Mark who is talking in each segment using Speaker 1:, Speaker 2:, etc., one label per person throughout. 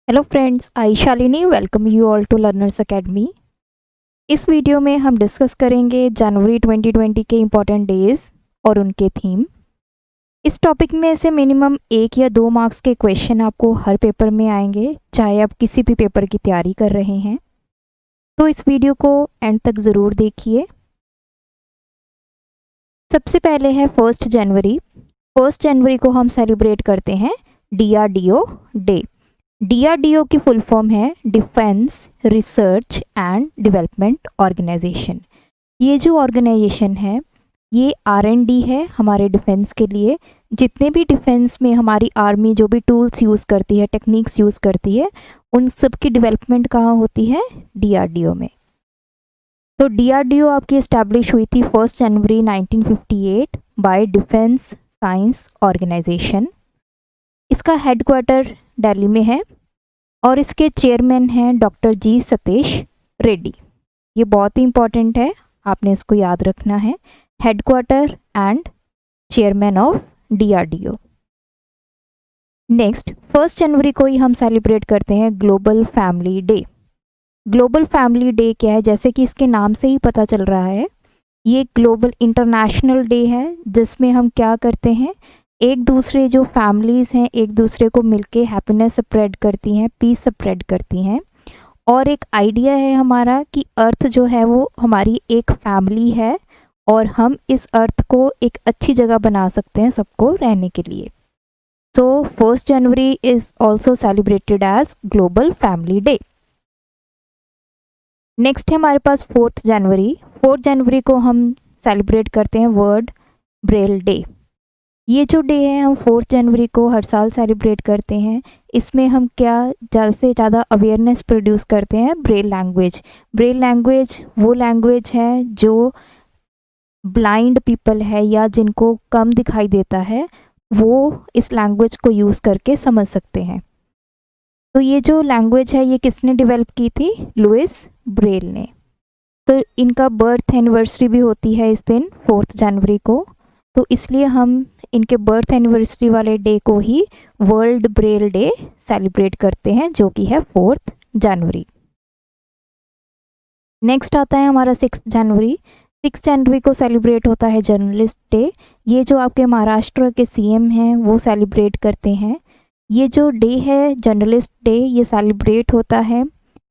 Speaker 1: Hello friends, I Shalini welcome you all to learners academy. इस video में हम discuss करेंगे जनवरी 2020 के इम्पॉर्टेंट डेज और उनके थीम। इस टॉपिक में से मिनिमम 1 या 2 मार्क्स के क्वेश्चन आपको हर पेपर में आएंगे, चाहे आप किसी भी पेपर की तैयारी कर रहे हैं। तो इस वीडियो को एंड तक ज़रूर देखिए। सबसे पहले है 1 जनवरी। 1 जनवरी को हम सेलिब्रेट करते हैं DRDO डे। DRDO की फुल फॉर्म है defence research and development organisation. ये जो ऑर्गेनाइजेशन है ये R&D है हमारे डिफेंस के लिए। जितने भी डिफेंस में हमारी आर्मी जो भी टूल्स यूज़ करती है, टेक्निक्स यूज़ करती है, उन सब की डेवलपमेंट कहाँ होती है? DRDO में। तो DRDO आपकी इस्टेब्लिश हुई थी 1 जनवरी 1958 बाय डिफेंस साइंस ऑर्गेनाइजेशन। इसका हेडक्वार्टर दिल्ली में है और इसके चेयरमैन हैं डॉक्टर जी सतीश रेड्डी। ये बहुत ही इंपॉर्टेंट है, आपने इसको याद रखना है। Headquarter and chairman of DRDO। Next 1 जनवरी को ही हम सेलिब्रेट करते हैं global family day. Global family day क्या है? जैसे कि इसके नाम से ही पता चल रहा है, ये ग्लोबल इंटरनेशनल डे है जिसमें हम क्या करते हैं, एक दूसरे जो फैमिलीज़ हैं एक दूसरे को मिलके हैप्पीनेस स्प्रेड करती हैं, पीस स्प्रेड करती हैं। और एक आइडिया है हमारा कि अर्थ जो है वो हमारी एक फैमिली है और हम इस अर्थ को एक अच्छी जगह बना सकते हैं सबको रहने के लिए। So 1 January is also celebrated as global family day. Next है हमारे पास 4 जनवरी। 4 जनवरी को हम सेलिब्रेट करते हैं वर्ल्ड ब्रेल डे। ये जो डे है हम 4 जनवरी को हर साल सेलिब्रेट करते हैं। इसमें हम क्या ज़्यादा से ज़्यादा अवेयरनेस प्रोड्यूस करते हैं ब्रेल लैंग्वेज। ब्रेल लैंग्वेज वो लैंग्वेज है जो ब्लाइंड पीपल है या जिनको कम दिखाई देता है, वो इस लैंग्वेज को यूज़ करके समझ सकते हैं। तो ये जो लैंग्वेज है ये किसने डेवलप की थी? लुइस ब्रेल ने। तो इनका बर्थ एनिवर्सरी भी होती है इस दिन 4 जनवरी को, तो इसलिए हम इनके बर्थ एनिवर्सरी वाले डे को ही वर्ल्ड ब्रेल डे सेलिब्रेट करते हैं, जो कि है 4 जनवरी। नेक्स्ट आता है हमारा 6 जनवरी। 6 जनवरी को सेलिब्रेट होता है जर्नलिस्ट डे। ये जो आपके महाराष्ट्र के CM हैं वो सेलिब्रेट करते हैं। ये जो डे है जर्नलिस्ट डे, ये सेलिब्रेट होता है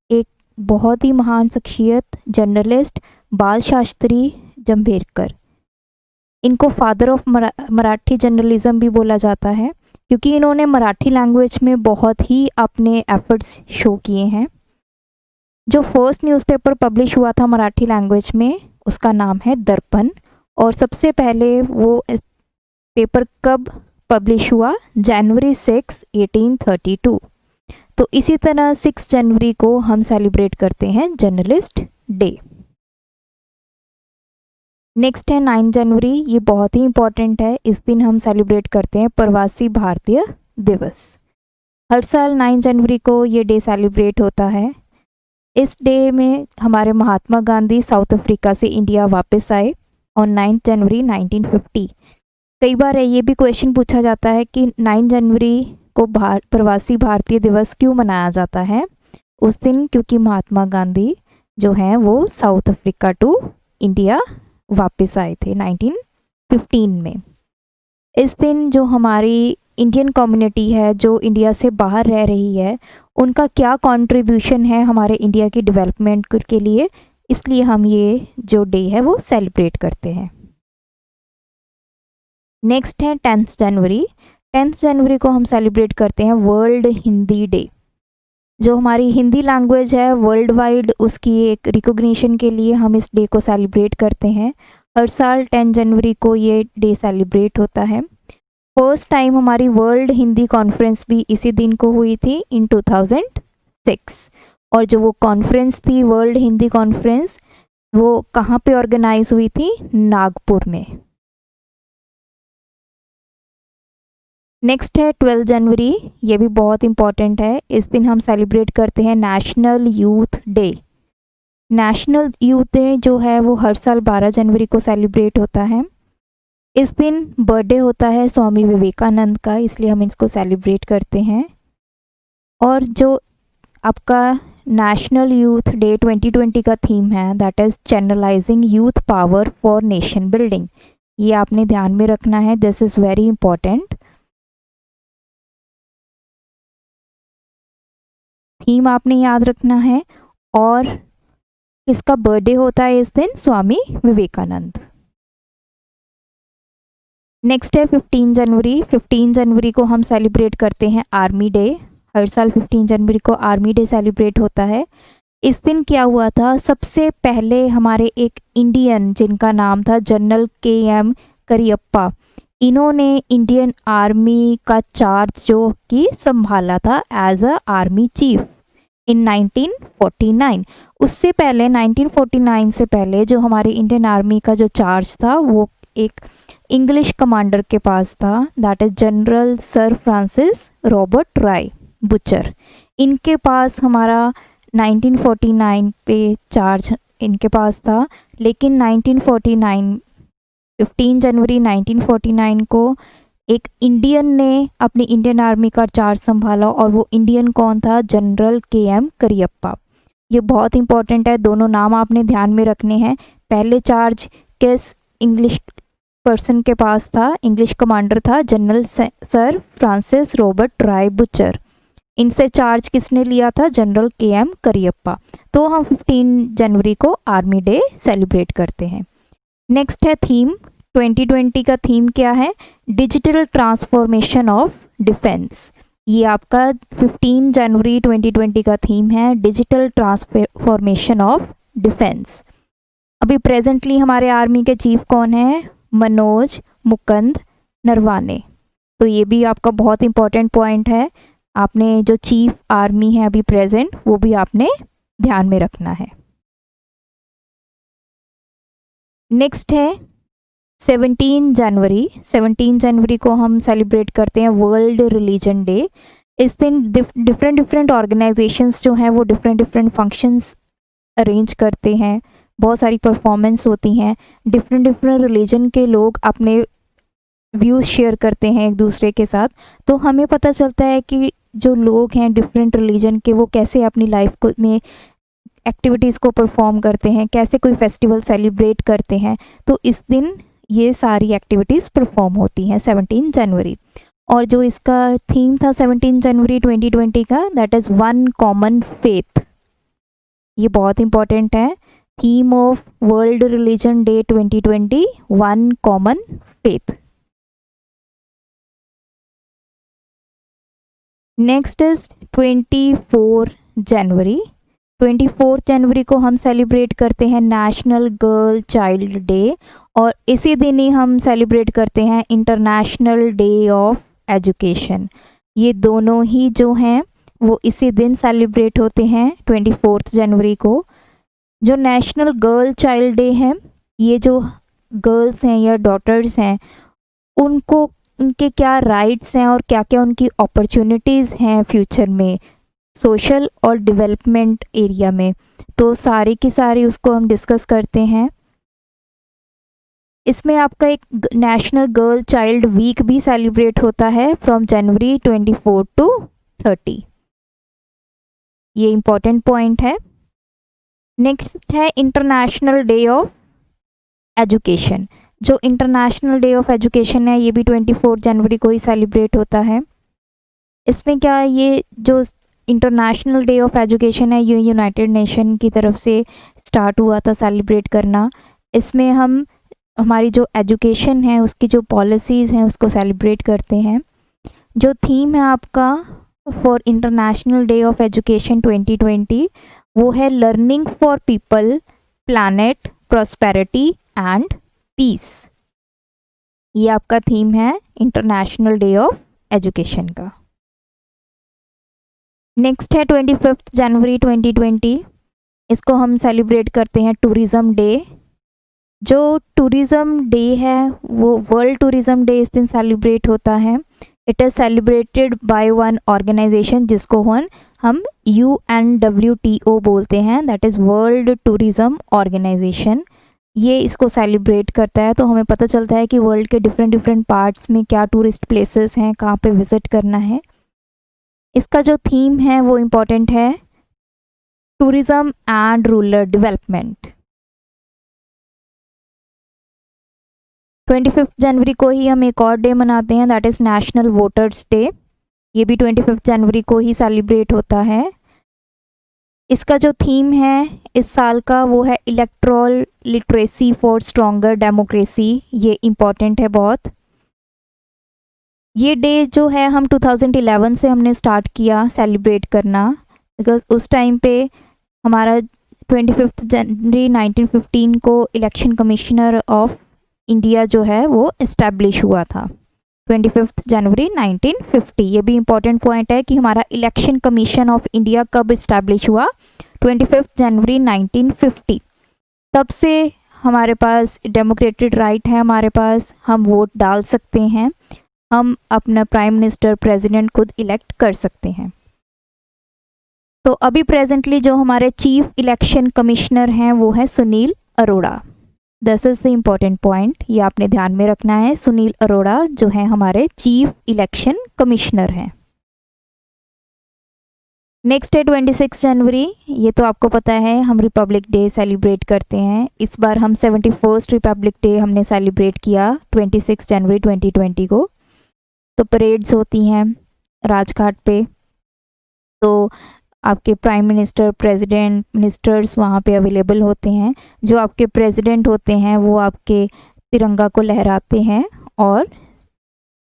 Speaker 1: एक बहुत ही महान शख्सियत जर्नलिस्ट बाल शास्त्री जांभेडकर। इनको फादर ऑफ मराठी जर्नलिज्म भी बोला जाता है क्योंकि इन्होंने मराठी लैंग्वेज में बहुत ही अपने एफर्ट्स शो किए हैं। जो फर्स्ट न्यूज़पेपर पब्लिश हुआ था मराठी लैंग्वेज में उसका नाम है दर्पण, और सबसे पहले वो पेपर कब पब्लिश हुआ? जनवरी 6, 1832। तो इसी तरह 6 जनवरी को हम सेलिब्रेट करते हैं जर्नलिस्ट डे। नेक्स्ट है 9 जनवरी। ये बहुत ही इम्पॉर्टेंट है, इस दिन हम सेलिब्रेट करते हैं प्रवासी भारतीय दिवस। हर साल 9 जनवरी को ये डे सेलिब्रेट होता है। इस डे में हमारे महात्मा गांधी साउथ अफ्रीका से इंडिया वापस आए और 9 जनवरी 1950। कई बार ये भी क्वेश्चन पूछा जाता है कि 9 जनवरी को प्रवासी भारतीय दिवस क्यों मनाया जाता है उस दिन? क्योंकि महात्मा गांधी जो हैं वो साउथ अफ्रीका टू इंडिया वापस आए थे 1915 में। इस दिन जो हमारी इंडियन कम्युनिटी है जो इंडिया से बाहर रह रही है, उनका क्या कंट्रीब्यूशन है हमारे इंडिया की डेवलपमेंट के लिए, इसलिए हम ये जो डे है वो सेलिब्रेट करते हैं। नेक्स्ट है 10 जनवरी। 10 जनवरी को हम सेलिब्रेट करते हैं वर्ल्ड हिंदी डे। जो हमारी हिंदी लैंग्वेज है वर्ल्ड वाइड, उसकी एक रिकॉग्निशन के लिए हम इस डे को सेलिब्रेट करते हैं। हर साल 10 जनवरी को ये डे सेलिब्रेट होता है। फर्स्ट टाइम हमारी वर्ल्ड हिंदी कॉन्फ्रेंस भी इसी दिन को हुई थी इन 2006। और जो वो कॉन्फ्रेंस थी वर्ल्ड हिंदी कॉन्फ्रेंस, वो कहाँ पे ऑर्गेनाइज हुई थी? नागपुर में। नेक्स्ट है 12 जनवरी। ये भी बहुत इंपॉर्टेंट है, इस दिन हम सेलिब्रेट करते हैं national youth day. National youth day जो है वो हर साल 12 जनवरी को सेलिब्रेट होता है। इस दिन बर्थडे होता है स्वामी विवेकानंद का, इसलिए हम इसको सेलिब्रेट करते हैं। और जो आपका नेशनल यूथ डे 2020 का थीम है that is channelising youth power for nation building. ये आपने ध्यान में रखना है, this is very important. Theme आपने याद रखना है। और किसका बर्थडे होता है इस दिन? स्वामी विवेकानंद। नेक्स्ट है 15 जनवरी। 15 जनवरी को हम सेलिब्रेट करते हैं आर्मी डे। हर साल 15 जनवरी को आर्मी डे सेलिब्रेट होता है। इस दिन क्या हुआ था, सबसे पहले हमारे एक इंडियन जिनका नाम था जनरल KM करियप्पा, इन्होंने इंडियन आर्मी का चार्ज जो कि संभाला था as a army chief in 1949। उससे पहले 1949 से पहले जो हमारे इंडियन आर्मी का जो चार्ज था वो एक इंग्लिश कमांडर के पास था, that is general sir Francis Robert Roy Bucher. इनके पास हमारा 1949 पे चार्ज इनके पास था। लेकिन 15 जनवरी 1949 को एक इंडियन ने अपनी इंडियन आर्मी का चार्ज संभाला, और वो इंडियन कौन था? General KM Cariappa. ये बहुत इंपॉर्टेंट है, दोनों नाम आपने ध्यान में रखने हैं। पहले चार्ज किस इंग्लिश पर्सन के पास था? इंग्लिश कमांडर था general sir Francis Robert Roy butcher. इनसे चार्ज किसने लिया था? General KM Cariappa. तो हम 15 जनवरी को आर्मी डे सेलिब्रेट करते हैं। नेक्स्ट है थीम। 2020 का थीम क्या है? Digital transformation of defence. ये आपका 15 जनवरी 2020 का थीम है, डिजिटल ट्रांसफॉर्मेशन ऑफ डिफेंस। अभी प्रेजेंटली हमारे आर्मी के चीफ कौन है? मनोज मुकुंद नरवाने। तो ये भी आपका बहुत इंपॉर्टेंट पॉइंट है, आपने जो चीफ आर्मी है अभी प्रेजेंट वो भी आपने ध्यान में रखना है। नेक्स्ट है 17 जनवरी। 17 जनवरी को हम सेलिब्रेट करते हैं वर्ल्ड रिलीजन डे। इस दिन डिफरेंट ऑर्गेनाइजेशंस जो हैं वो डिफरेंट फंक्शंस अरेंज करते हैं, बहुत सारी परफॉर्मेंस होती हैं, डिफरेंट रिलीजन के लोग अपने व्यूज़ शेयर करते हैं एक दूसरे के साथ। तो हमें पता चलता है कि जो लोग हैं डिफरेंट रिलीजन के वो कैसे अपनी लाइफ को में एक्टिविटीज़ को परफॉर्म करते हैं, कैसे कोई फेस्टिवल सेलिब्रेट करते हैं। तो इस दिन ये सारी एक्टिविटीज़ परफॉर्म होती हैं 17 जनवरी। और जो इसका थीम था 17 जनवरी 2020 का, that is one common faith. ये बहुत इंपॉर्टेंट है, theme of world religion day 2020, one common faith. Next is 24 जनवरी। 24 जनवरी को हम सेलिब्रेट करते हैं नेशनल गर्ल चाइल्ड डे, और इसी दिन ही हम सेलिब्रेट करते हैं इंटरनेशनल डे ऑफ एजुकेशन। ये दोनों ही जो हैं वो इसी दिन सेलिब्रेट होते हैं 24 जनवरी को। जो नेशनल गर्ल चाइल्ड डे है, ये जो गर्ल्स हैं या डॉटर्स हैं उनको उनके क्या राइट्स हैं और क्या क्या उनकी अपॉर्चुनिटीज़ हैं फ्यूचर में सोशल और डेवलपमेंट एरिया में, तो सारी की सारी उसको हम डिस्कस करते हैं। इसमें आपका एक नेशनल गर्ल चाइल्ड वीक भी सेलिब्रेट होता है फ्रॉम जनवरी 24 टू 30। ये इंपॉर्टेंट पॉइंट है। नेक्स्ट है इंटरनेशनल डे ऑफ एजुकेशन। जो इंटरनेशनल डे ऑफ एजुकेशन है ये भी 24 जनवरी को ही सेलिब्रेट होता है। इसमें क्या है, ये जो इंटरनेशनल डे ऑफ एजुकेशन है ये यूनाइटेड नेशन की तरफ से स्टार्ट हुआ था सेलिब्रेट करना। इसमें हम हमारी जो एजुकेशन है उसकी जो पॉलिसीज़ हैं उसको सेलिब्रेट करते हैं। जो थीम है आपका for international day of education 2020 वो है learning for people, planet, prosperity and peace. ये आपका थीम है इंटरनेशनल डे ऑफ एजुकेशन का। नेक्स्ट है 25 जनवरी 2020। इसको हम सेलिब्रेट करते हैं टूरिज़्म डे। जो टूरिज़्म डे है वो वर्ल्ड टूरिज़्म डे इस दिन सेलिब्रेट होता है। It is celebrated by one organisation जिसको हम UNWTO बोलते हैं, that is world tourism organisation. ये इसको सेलिब्रेट करता है, तो हमें पता चलता है कि वर्ल्ड के डिफरेंट पार्ट्स में क्या टूरिस्ट प्लेसेस हैं, कहाँ पे विज़िट करना है। इसका जो थीम है वो इम्पोर्टेंट है, टूरिज्म एंड रूरल डेवलपमेंट। 25 जनवरी को ही हम एक और डे मनाते हैं, that is national voters day. ये भी 25 जनवरी को ही सेलिब्रेट होता है। इसका जो थीम है इस साल का वो है electoral literacy for stronger democracy. ये इम्पॉर्टेंट है बहुत। ये डे जो है हम 2011 से हमने स्टार्ट किया सेलिब्रेट करना, बिकॉज उस टाइम पे हमारा 25 जनवरी 1915 को इलेक्शन कमिश्नर ऑफ इंडिया जो है वो इस्टेब्लिश हुआ था। 25 जनवरी 1950। ये भी इम्पॉर्टेंट पॉइंट है कि हमारा इलेक्शन कमीशन ऑफ इंडिया कब इस्टेब्लिश हुआ, 25 जनवरी 1950। तब से हमारे पास डेमोक्रेटिक राइट है, हमारे पास हम वोट डाल सकते हैं, हम अपना प्राइम मिनिस्टर प्रेसिडेंट खुद इलेक्ट कर सकते हैं। तो अभी प्रेजेंटली जो हमारे चीफ इलेक्शन कमिश्नर हैं वो है Sunil Arora. This is the important point, ये आपने ध्यान में रखना है। सुनील अरोड़ा जो है हमारे चीफ इलेक्शन कमिश्नर हैं। नेक्स्ट है 26 जनवरी। ये तो आपको पता है हम रिपब्लिक डे सेलिब्रेट करते हैं। इस बार हम 71st रिपब्लिक डे हमने सेलिब्रेट किया 26 जनवरी 2020 को। तो परेड्स होती हैं राजघाट पे, तो आपके प्राइम मिनिस्टर, प्रेसिडेंट, मिनिस्टर्स वहाँ पे अवेलेबल होते हैं। जो आपके प्रेसिडेंट होते हैं वो आपके तिरंगा को लहराते हैं और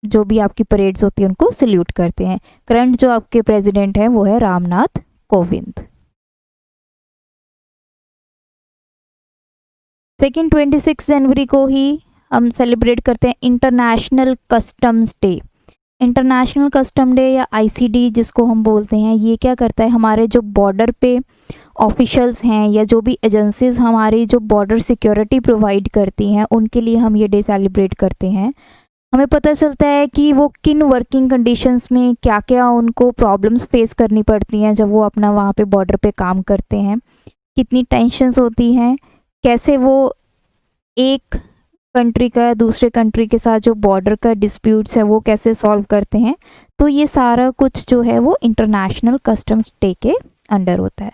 Speaker 1: जो भी आपकी परेड्स होती है उनको सल्यूट करते हैं। करंट जो आपके प्रेसिडेंट हैं वो है रामनाथ कोविंद। सेकेंड 26 जनवरी को ही हम सेलिब्रेट करते हैं international customs day. International custom day या आईसीडी जिसको हम बोलते हैं, ये क्या करता है, हमारे जो बॉर्डर पे ऑफिशियल्स हैं या जो भी एजेंसीज हमारी जो बॉर्डर सिक्योरिटी प्रोवाइड करती हैं उनके लिए हम ये डे सेलिब्रेट करते हैं। हमें पता चलता है कि वो किन वर्किंग कंडीशंस में क्या क्या उनको प्रॉब्लम्स फेस करनी पड़ती हैं जब वो अपना वहाँ पे बॉर्डर पे काम करते हैं, कितनी टेंशन्स होती हैं, कैसे वो एक कंट्री का दूसरे कंट्री के साथ जो बॉर्डर का डिस्प्यूट्स है वो कैसे सॉल्व करते हैं। तो ये सारा कुछ जो है वो इंटरनेशनल कस्टम्स डे के अंडर होता है।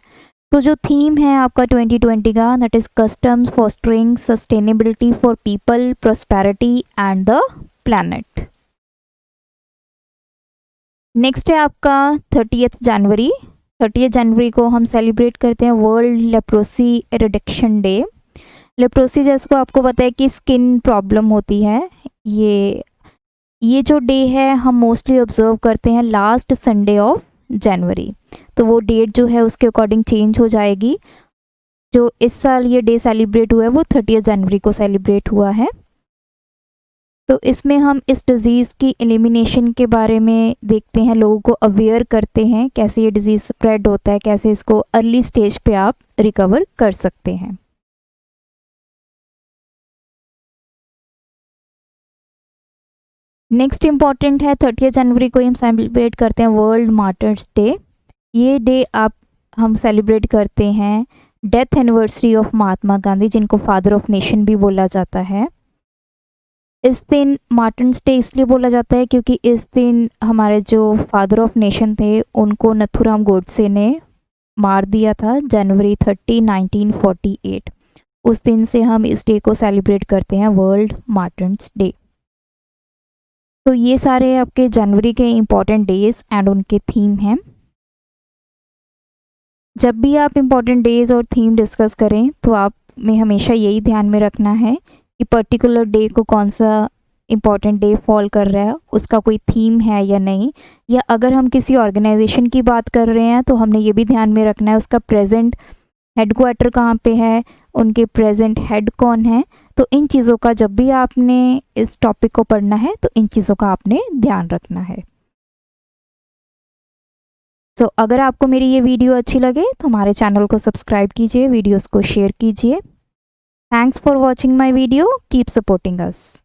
Speaker 1: तो जो थीम है आपका 2020 का, that is customs fostering sustainability for people, prosperity and the planet. Next है आपका 30th जनवरी। 30 जनवरी को हम सेलिब्रेट करते हैं वर्ल्ड लेप्रोसी एरेडिक्शन डे। लेप्रोसी जैसे को आपको पता है कि स्किन प्रॉब्लम होती है। ये जो डे है हम मोस्टली ऑब्जर्व करते हैं लास्ट संडे ऑफ जनवरी। तो वो डेट जो है उसके अकॉर्डिंग चेंज हो जाएगी। जो इस साल ये डे सेलिब्रेट हुआ है वो 30 जनवरी को सेलिब्रेट हुआ है। तो इसमें हम इस डिज़ीज़ की एलिमिनेशन के बारे में देखते हैं, लोगों को अवेयर करते हैं कैसे ये डिज़ीज़ स्प्रेड होता है, कैसे इसको अर्ली स्टेज पे आप रिकवर कर सकते हैं। नेक्स्ट इम्पॉर्टेंट है 30 जनवरी को हम सेलिब्रेट करते हैं वर्ल्ड मार्टर्स डे। ये डे हम सेलिब्रेट करते हैं death anniversary of Mahatma Gandhi, जिनको फादर ऑफ नेशन भी बोला जाता है। इस दिन मार्टर्स डे इसलिए बोला जाता है क्योंकि इस दिन हमारे जो फादर ऑफ नेशन थे उनको नथुराम गोडसे ने मार दिया था, जनवरी 30, 1948। उस दिन से हम इस डे को सेलिब्रेट करते हैं वर्ल्ड मार्टर्स डे। तो ये सारे आपके जनवरी के इम्पॉर्टेंट डेज एंड उनके थीम हैं। जब भी आप इम्पॉर्टेंट डेज और थीम डिस्कस करें तो आप में हमेशा यही ध्यान में रखना है कि पर्टिकुलर डे को कौन सा इम्पॉर्टेंट डे फॉल कर रहा है, उसका कोई थीम है या नहीं। या अगर हम किसी ऑर्गेनाइजेशन की बात कर रहे हैं तो हमने ये भी ध्यान में रखना है उसका प्रेजेंट हेडक्वार्टर कहाँ पे है, उनके प्रेजेंट हेड कौन है। तो इन चीज़ों का जब भी आपने इस टॉपिक को पढ़ना है तो इन चीज़ों का आपने ध्यान रखना है। तो अगर आपको मेरी ये वीडियो अच्छी लगे तो हमारे चैनल को सब्सक्राइब कीजिए, वीडियोस को शेयर कीजिए। Thanks for watching my video, keep supporting us.